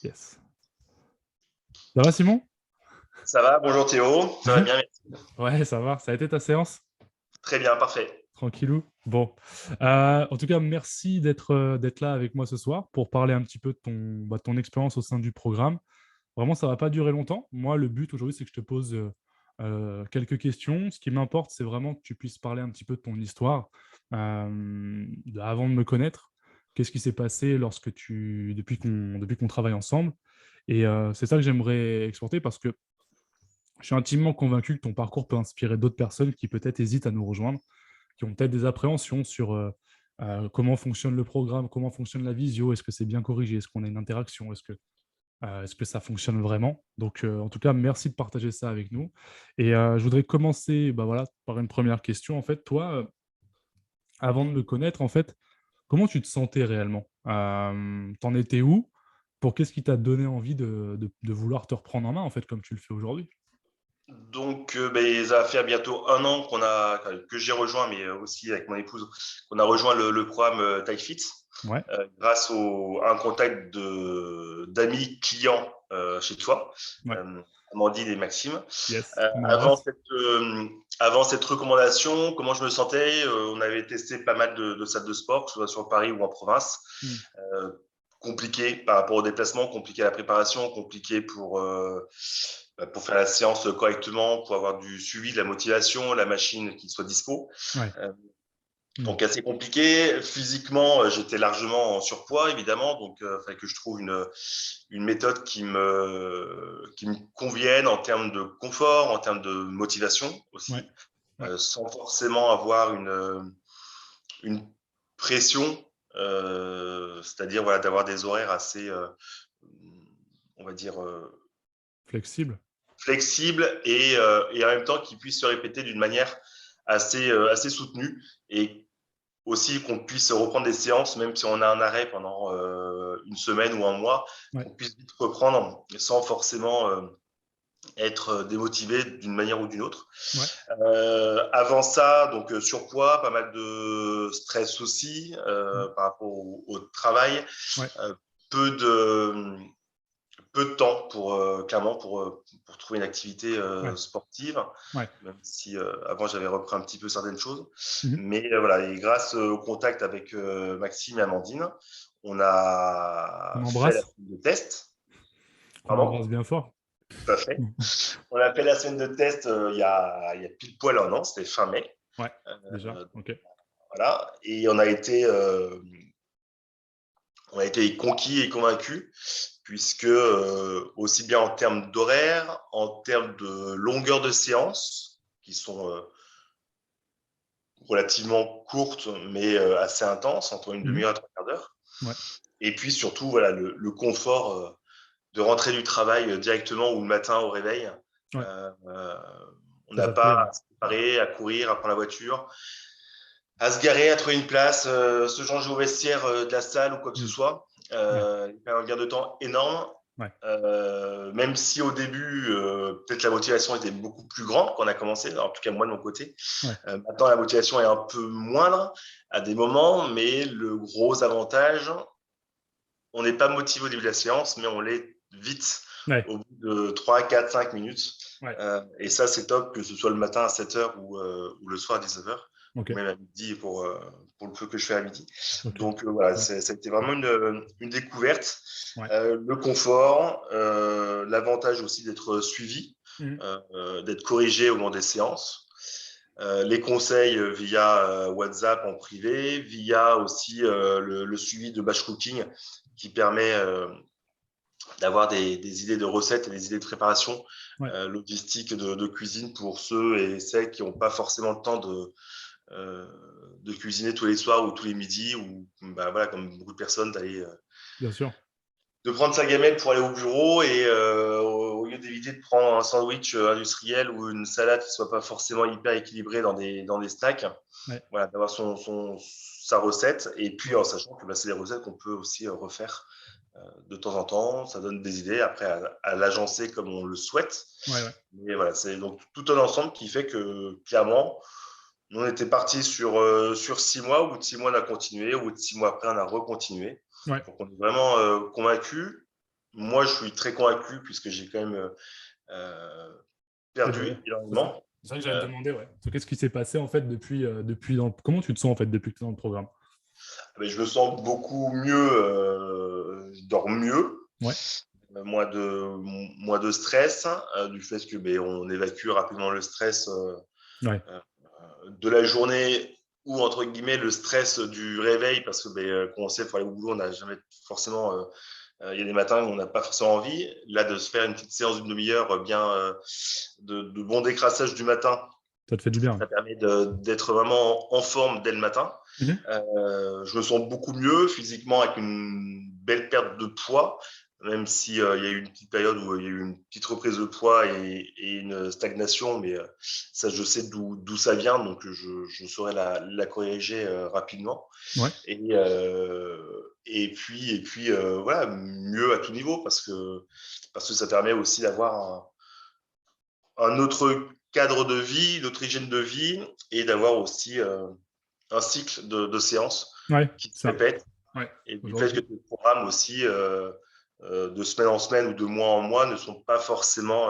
Yes. Ça va, Simon? Ça va, bonjour Théo, ça va bien, merci. Ouais, ça va. Ça a été ta séance? Très bien, parfait. Tranquillou? Bon. En tout cas, merci d'être là avec moi ce soir pour parler un petit peu de ton expérience au sein du programme. Vraiment, ça va pas durer longtemps. Moi, le but aujourd'hui, c'est que je te pose quelques questions. Ce qui m'importe, c'est vraiment que tu puisses parler un petit peu de ton histoire avant de me connaître. Qu'est-ce qui s'est passé depuis qu'on travaille ensemble? Et c'est ça que j'aimerais exporter parce que je suis intimement convaincu que ton parcours peut inspirer d'autres personnes qui peut-être hésitent à nous rejoindre, qui ont peut-être des appréhensions sur comment fonctionne le programme, comment fonctionne la visio, est-ce que c'est bien corrigé, est-ce qu'on a une interaction, est-ce que ça fonctionne vraiment. Donc, en tout cas, merci de partager ça avec nous. Et je voudrais commencer bah, voilà, par une première question. En fait, toi, avant de me connaître, en fait, comment tu te sentais réellement? T'en étais où? Qu'est-ce qui t'a donné envie de vouloir te reprendre en main, en fait, comme tu le fais aujourd'hui? Donc, ça va faire bientôt un an que j'ai rejoint, mais aussi avec mon épouse, qu'on a rejoint le programme TideFit Ouais, à un contact d'amis clients chez toi, ouais, euh, Amandine et Maxime. yes, Euh, on avant embrasse. cette, euh, avant cette recommandation, comment je me sentais, on avait testé pas mal de salles de sport, que ce soit sur Paris ou en province. Hmm. Euh, Compliqué par rapport au déplacement, compliqué à la préparation, compliqué pour faire la séance correctement, pour avoir du suivi, de la motivation, la machine qui soit dispo. Ouais. Euh, Hmm. donc assez compliqué. Physiquement, j'étais largement en surpoids, évidemment. Donc, il fallait que je trouve une méthode qui me convienne en termes de confort, en termes de motivation Ouais, aussi, ouais, sans forcément avoir une pression, c'est-à-dire voilà, d'avoir des horaires assez, on va dire, flexible. flexibles et en même temps qui puissent se répéter d'une manière assez soutenue et aussi qu'on puisse reprendre des séances, même si on a un arrêt pendant une semaine ou un mois, Ouais, qu'on puisse vite reprendre sans forcément être démotivé d'une manière ou d'une autre. ouais. Avant ça, donc surpoids, pas mal de stress aussi Hmm. par rapport au travail, Ouais, euh, peu de peu de temps clairement pour trouver une activité ouais, sportive, ouais. même si avant j'avais repris un petit peu certaines choses. Mhm. Mais voilà, et grâce au contact avec Maxime et Amandine, on On a fait la embrasse. semaine de test. On embrasse Pardon, bien fort. tout à fait. On a fait la semaine de test il y a pile poil un an, c'était fin mai. Ouais, déjà. Euh, Ok. voilà, et on a été conquis et convaincus, puisque aussi bien en termes d'horaire, en termes de longueur de séance, qui sont relativement courtes, mais assez intenses, entre une Mhm. demi-heure et trois quarts d'heure. Ouais, Et puis surtout, voilà, le confort de rentrer du travail directement ou le matin au réveil. ouais. Euh, euh, on Ça, n'a ça te plaît, pas ouais. à se préparer, à courir, à prendre la voiture, à se garer, à trouver une place, se changer au vestiaire de la salle ou quoi que ce Mhm. soit. Ouais, Un gain de temps énorme. ouais. Même si au début, peut-être la motivation était beaucoup plus grande quand on a commencé, en tout cas moi de mon côté. Ouais. Maintenant, la motivation est un peu moindre à des moments, mais le gros avantage, on n'est pas motivé au début de la séance, mais on l'est vite Ouais. au bout de 3, 4, 5 minutes. Ouais. Et ça, c'est top, que ce soit le matin à 7h ou le soir à 19h, Ok. ou même à midi pour le peu que je fais à midi. Ok. Donc voilà, Ouais. ça a été vraiment une découverte. Ouais. Le confort, l'avantage aussi d'être suivi, Mhm. d'être corrigé au moment des séances. Les conseils via WhatsApp en privé, via aussi le suivi de batch cooking qui permet d'avoir des idées de recettes et des idées de préparation Ouais. logistique de cuisine pour ceux et celles qui n'ont pas forcément le temps euh, de cuisiner tous les soirs ou tous les midis, ou bah, voilà, comme beaucoup de personnes, Bien sûr. de prendre sa gamelle pour aller au bureau et au lieu d'éviter de prendre un sandwich industriel ou une salade qui soit pas forcément hyper équilibrée dans des snacks, Ouais. voilà, d'avoir sa recette et puis Ouais. en sachant que bah, c'est des recettes qu'on peut aussi refaire de temps en temps, ça donne des idées après à l'agencer comme on le souhaite. Ouais. Ouais. Mais voilà, c'est donc tout un ensemble qui fait que clairement, nous on était parti sur 6 mois, au bout de 6 mois on a continué, au bout de 6 mois après on a recontinué. Ouais. Donc on est vraiment convaincus. moi, je suis très convaincu puisque j'ai quand même C'est vrai. perdu C'est ça. énormément. C'est ça que j'allais te Euh, demander, ouais. Qu'est-ce qui s'est passé en fait depuis comment tu te sens en fait depuis que tu es dans le programme? mais je me sens beaucoup mieux, je dors mieux, Ouais. moins de stress, du fait que on évacue rapidement le stress Ouais. euh, de la journée ou entre guillemets le stress du réveil parce que quand on sait pour aller au boulot, on n'a jamais forcément il y a des matins où on n'a pas forcément envie. Là, de se faire une petite séance d'une demi-heure bien de bon décrassage du matin, Ça te fait du bien. ça permet d'être vraiment en forme dès le matin. Mhm. Je me sens beaucoup mieux physiquement avec une belle perte de poids, même si il y a eu une petite période où il y a eu une petite reprise de poids et une stagnation, mais ça, je sais d'où ça vient, donc je saurais la corriger rapidement. Ouais. Et puis voilà, mieux à tout niveau parce que ça permet aussi d'avoir un autre cadre de vie, une autre hygiène de vie et d'avoir aussi un cycle de séances Ouais. qui se Ça. répète Ouais. et du fait que Aujourd'hui. tes programmes aussi de semaine en semaine ou de mois en mois ne sont pas forcément,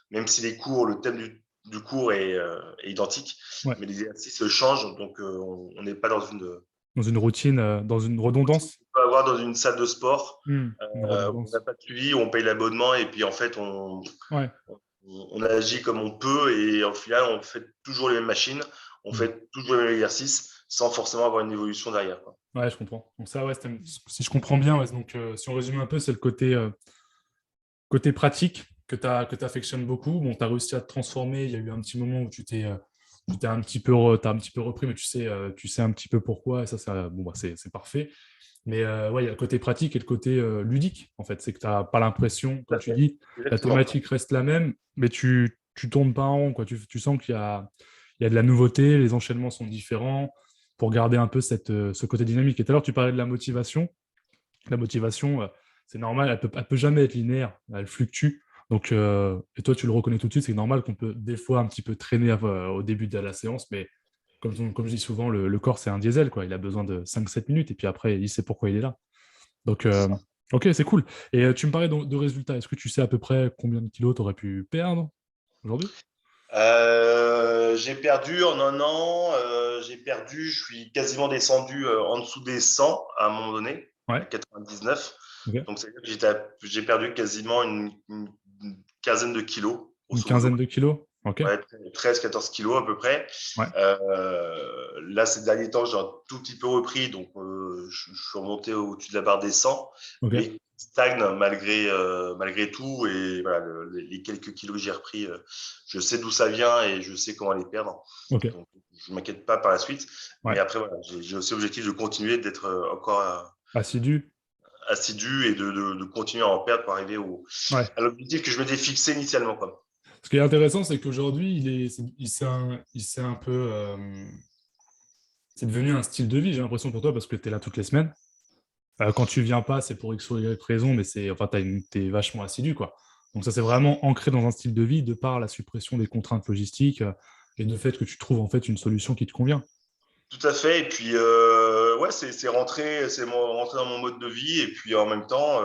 même si les cours, le thème du cours est identique, Ouais. mais les exercices changent, donc on n'est pas dans une Dans une routine, dans une routine redondance. qu'on peut avoir dans une salle de sport Une où on n'a redondance. pas de suivi, où on paye l'abonnement et puis en fait Ouais. on agit comme on peut et au final on fait toujours les mêmes machines, on Mm. fait toujours les mêmes exercices sans forcément avoir une évolution derrière, quoi. Ouais, je comprends. Donc ça, ouais, si je comprends bien, ouais, donc si on résume un peu, c'est le côté pratique que tu affectionnes beaucoup. Bon, tu as réussi à te transformer. Il y a eu un petit moment où tu t'es t'as un petit peu repris, mais tu sais un petit peu pourquoi. Et ça bon, bah, c'est parfait. Mais ouais, il y a le côté pratique et le côté ludique, en fait. C'est que tu n'as pas l'impression, Tout comme à tu fait. dis, la Exactement. thématique reste la même, mais tu tournes pas en rond, quoi. Tu sens il y a de la nouveauté, les enchaînements sont différents pour garder un peu ce côté dynamique. Et tout à l'heure, tu parlais de la motivation. La motivation, c'est normal, elle peut jamais être linéaire, elle fluctue. Donc, et toi, tu le reconnais tout de suite, c'est normal qu'on peut des fois un petit peu traîner au début de la séance, mais comme je dis souvent, le corps, c'est un diesel, quoi. Il a besoin de 5 7 minutes, et puis après, il sait pourquoi il est là. Donc, C'est ça. ok, c'est cool. Et tu me parlais de résultats. Est-ce que tu sais à peu près combien de kilos tu aurais pu perdre aujourd'hui? J'ai perdu en un an, je suis quasiment descendu en dessous des 100 à un moment donné, à Ouais, 99. ok. Donc, ça veut dire que j'ai perdu quasiment une quinzaine de kilos, Une grosso modo. quinzaine de kilos? Ok. Ouais, 13-14 kilos à peu près. Ouais, Là, ces derniers temps, j'ai un tout petit peu repris, donc je suis remonté au-dessus de la barre des 100, ok. mais stagne malgré tout. Et voilà, les quelques kilos que j'ai repris, je sais d'où ça vient et je sais comment les perdre. Ok. Donc, je ne m'inquiète pas par la suite. Mais Ouais. après, voilà, j'ai aussi l'objectif de continuer d'être encore Assidu? assidu et de continuer à en perdre pour arriver Ouais. à l'objectif que je m'étais fixé initialement, quoi. Ce qui est intéressant, c'est qu'aujourd'hui, il s'est un peu. C'est devenu un style de vie, j'ai l'impression pour toi, parce que tu es là toutes les semaines. Quand tu viens pas, c'est pour X ou Y raison, mais enfin, t'es vachement assidu, quoi. Donc ça, c'est vraiment ancré dans un style de vie de par la suppression des contraintes logistiques et le fait que tu trouves en fait une solution qui te convient. Tout à fait. Et puis, ouais, c'est rentré, rentré dans mon mode de vie. Et puis, en même temps,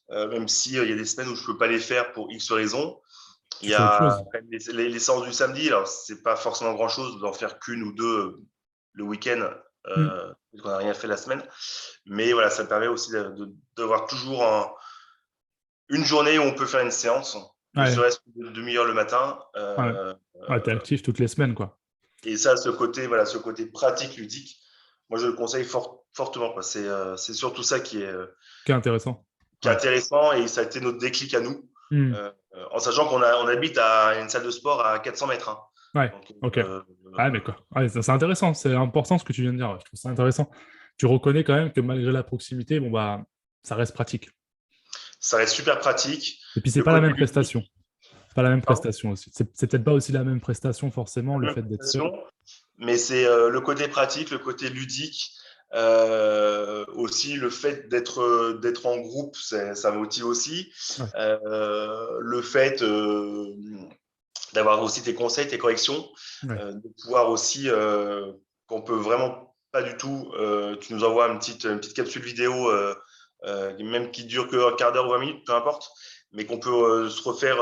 même s'il y a des semaines où je peux pas les faire pour X raisons, il Tu y fais autre a chose. quand même les séances du samedi. Alors, c'est pas forcément grand-chose d'en faire qu'une ou deux le week-end, Hmm. parce qu'on n'a rien fait la semaine. Mais voilà, ça permet aussi d'avoir toujours une journée où on peut faire une séance, ne Ouais, serait-ce qu'une demi-heure le matin. ouais. Ouais, t'es actif toutes les semaines, quoi. Et ça, voilà, ce côté pratique, ludique, moi, je le conseille fortement, quoi. C'est surtout ça Qui est intéressant. qui est Ouais. intéressant et ça a été notre déclic à nous, Hmm. en sachant on habite à une salle de sport à 400 mètres, hein. Ouais, Donc, ok. Ah, mais quoi. Ouais, c'est intéressant, c'est important ce que tu viens de dire. Ouais. Je trouve ça intéressant. Tu reconnais quand même que malgré la proximité, bon, bah, ça reste pratique. ça reste super pratique. Et puis, c'est Le pas la côté même prestation. ludique, C'est pas la même pardon, prestation aussi. C'est peut-être pas aussi la même prestation, forcément, le la même fait d'être seul. prestation, mais c'est le côté pratique, le côté ludique. Aussi le fait d'être en groupe, ça motive aussi. Ouais. Le fait d'avoir aussi tes conseils, tes corrections, Ouais. de pouvoir aussi, qu'on peut vraiment pas du tout, tu nous envoies une petite capsule vidéo même qui dure qu'un quart d'heure ou 20 minutes, peu importe, mais qu'on peut se refaire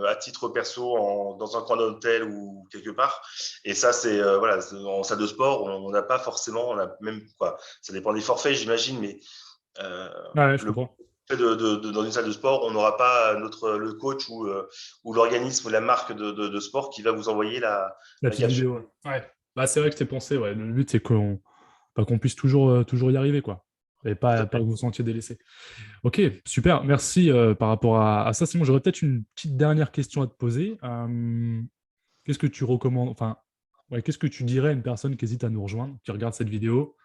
à titre perso dans un coin d'hôtel ou quelque part. Et ça, c'est voilà, en salle de sport, on n'a pas forcément, on a même quoi, ça dépend des forfaits, j'imagine, mais Ah ouais, je le comprends. fait dans une salle de sport, on n'aura pas le coach ou l'organisme ou la marque de sport qui va vous envoyer La la petite capsule. vidéo. Ouais. Bah, c'est vrai que c'est pensé, ouais. Le but, c'est qu'on puisse toujours y arriver, quoi. Et Tout à pas que fait. vous vous sentiez délaissé. Ok, super. Merci par rapport à ça. Simon, j'aurais peut-être une petite dernière question à te poser. Qu'est-ce que tu recommandes, enfin, ouais, qu'est-ce que tu dirais à une personne qui hésite à nous rejoindre, qui regarde cette vidéo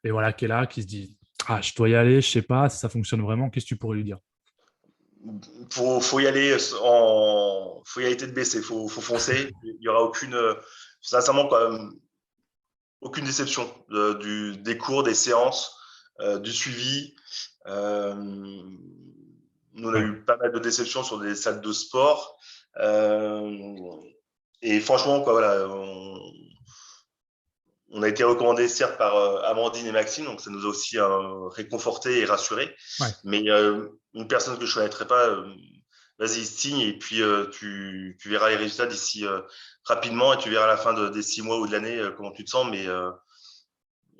et voilà, qui est là, qui se dit, ah, je dois y aller, je sais pas si ça fonctionne vraiment, qu'est-ce que tu pourrais lui dire? Faut y aller faut y aller tête baissée, faut foncer. Il y aura sincèrement, quoi, aucune déception des cours, des séances, du suivi. Euh, Nous, on a Ouais, eu pas mal de déceptions sur des salles de sport. Euh, et franchement, quoi, voilà, on a été recommandé certes par Amandine et Maxime, donc ça nous a aussi réconforté et rassuré. ouais, Mais une personne que je ne connaîtrais pas, vas-y, signe et puis tu verras les résultats d'ici rapidement et tu verras à la fin des 6 mois ou de l'année comment tu te sens. Mais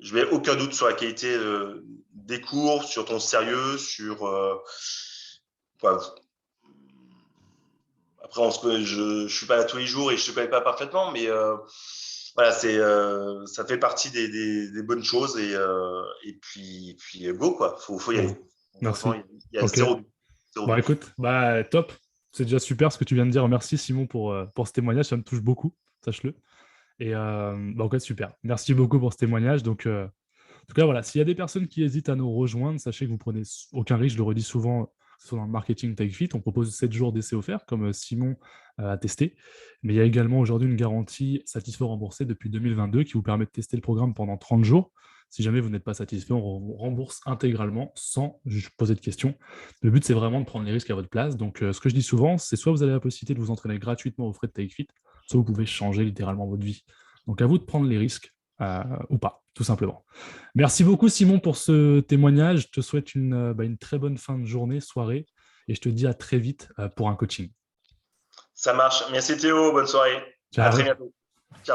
je n'ai aucun doute sur la qualité des cours, sur ton sérieux, sur quoi. Après, je ne suis pas là tous les jours et je ne te connais pas parfaitement, mais voilà, ça fait partie des bonnes choses et puis go, quoi. Faut y bon, aller. Franchement, merci. il y a Ok. zéro but. Zéro Bon, but. écoute, bah, top. C'est déjà super ce que tu viens de dire. Merci, Simon, pour ce témoignage. Ça me touche beaucoup, sache-le. Et bah, ok, super. Merci beaucoup pour ce témoignage. Donc, en tout cas, voilà, s'il y a des personnes qui hésitent à nous rejoindre, sachez que vous prenez aucun risque, je le redis souvent, que ce soit dans le marketing Take Fit, on propose 7 jours d'essai offert, comme Simon a testé. Mais il y a également aujourd'hui une garantie satisfait remboursé depuis 2022 qui vous permet de tester le programme pendant 30 jours. Si jamais vous n'êtes pas satisfait, on rembourse intégralement sans poser de questions. Le but, c'est vraiment de prendre les risques à votre place. Donc, ce que je dis souvent, c'est soit vous avez la possibilité de vous entraîner gratuitement aux frais de Take Fit, soit vous pouvez changer littéralement votre vie. Donc, à vous de prendre les risques ou pas, tout simplement. Merci beaucoup, Simon, pour ce témoignage. Je te souhaite une très bonne fin de journée, soirée, et je te dis à très vite pour un coaching. Ça marche. Merci Théo. Bonne soirée. À très Ciao. bientôt.